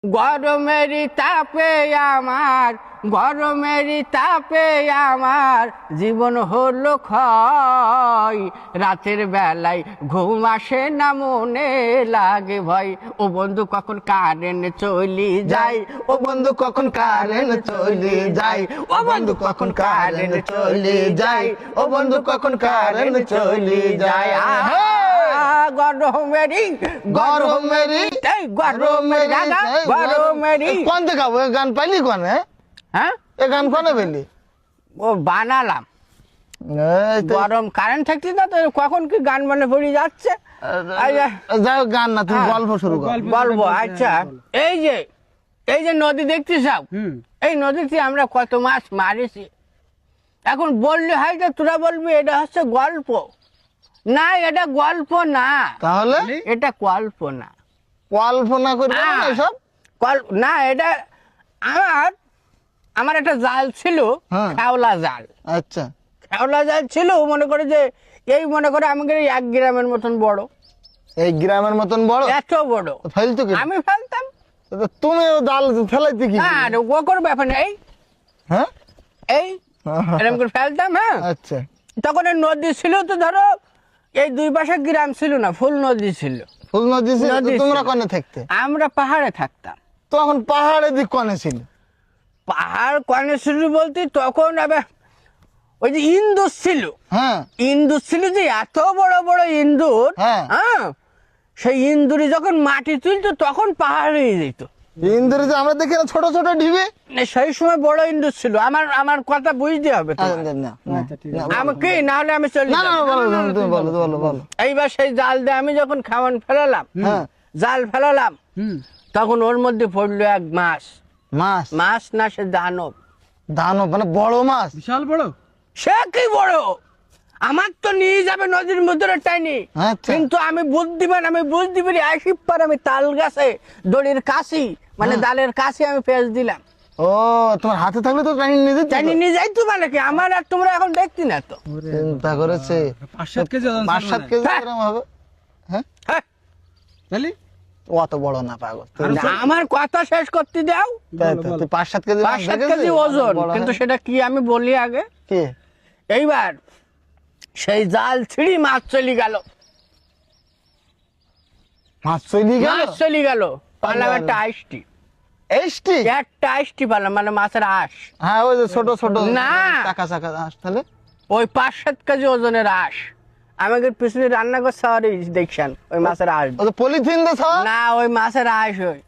গরমেরই তাপে আমার জীবন হলো ক্ষয়। রাতের বেলায় ঘুম আসে না, মনে লাগে ভয়। ও বন্ধু কখন কারেন্ট চলি যায়, ও বন্ধু কখন কারেন্ট চলি যায়, ও বন্ধু কখন কারেন্ট চলি যায়, ও বন্ধু কখন কারেন্ট চলি যায়। গরমেরই কোন দেখাবো গান পাইলি কোন? হ্যাঁ, এ গান কোনে পেলি? ও বানালাম। গরম কারেন্ট থাকতে না তো কখন কি গান মনে পড়ে যাচ্ছে। যাও গান না, তুমি গল্প শুরু করো। বলবো, আচ্ছা। এই যে নদী দেখছিস, এই নদীতে আমরা কত মাছ মারিছি। এখন বললে হয়তো তোরা বলবি এটা হচ্ছে গল্প। না, এটা গল্প না। তাহলে এটা কল্পনা। কল্পনা করবে না সব? না, এটা আমার একটা জাল ছিল, খেওলা জাল। আচ্ছা, খেওলা জাল ছিল, মনে করে যে মনে করে আমাকে 1 গ্রামের মতন বড়। এই গ্রামের মতন বড়? এত বড়। ফেলতো কি? আমি ফেলতাম। তুমি জাল ফেলাইতে কি? না, ও করে ব্যাপার নেই। হ্যাঁ, এরকম করে ফেলতাম। হ্যাঁ, আচ্ছা। তখন নদী ছিল তো, ধরো এই 2 পাশে গ্রাম ছিল না, ফুল নদী ছিল। ফুল নদী ছিল? তোমরা কোনে থাকতে? আমরা পাহাড়ে থাকতাম। তখন পাহাড়ে দিক কোনে ছিল? পাহাড় কোনে ছিল বলতে তখন আবার ওই যে ইন্দুর ছিল। হ্যাঁ, ইন্দুর ছিল, যে এত বড় বড় ইন্দুর। হ্যাঁ, সেই ইন্দুরে যখন মাটি তুলতো তখন পাহাড়ে যেত। ইন্দুরে যে আমরা দেখি না ছোট ছোট ঢিবে, সেই সময় বড় ইন্দুর ছিল। আমার কথা বুঝতে হবে আমাকে, না হলে আমি চলে বলো। এইবার সেই জাল দিয়ে আমি যখন খাওয়ান ফেলালাম, জাল ফেলালাম, তখন ওর মধ্যে পড়লো এক মাছ। মাছ না, সে দানব। দানব মানে বড় মাছ? বিশাল বড়। সে কি বড়, আমার তো নিয়ে যাবে নদীর মধ্যে টাইনি। কিন্তু আমি বুদ্ধিমান, আমি বুঝতে পারি। আসিপার আমি তাল গাছে দড়ির কাশি, মানে ডালের কাশি আমি পেঁচ দিলাম। ও, তোমার হাতে থাকলে তো টাইনি নিয়ে যাই তো, মানে কি আমার আর তোমরা এখন দেখছি না তো। চিন্তা করেছে 5-7 কেজি। 5-7 কেজি এরকম হবে। হ্যাঁ, তাহলে অত বড় না পাগল। আমার কথা শেষ করতে দাও। 5-7 কেজি? 5-7 কেজি ওজন, কিন্তু সেটা কি আমি বলি আগে। কি? এইবার সেই জাল ছিঁড়ি মাছ চলে গেল। মাছ চলে গেল? পালাম একটা আইসটি। একটা আইসটি পালাম, মানে মাছের আঁশ। হ্যাঁ, ওই যে ছোট ছোট না, চাকা চাকা আঁশ। তাহলে ওই 5-7 কেজি ওজনের আঁশ আমাকে পিছনে রান্না করছে। আর দেখছেন ওই মাছের আঁশ পলিথিন না, ওই মাছের আঁশ। ওই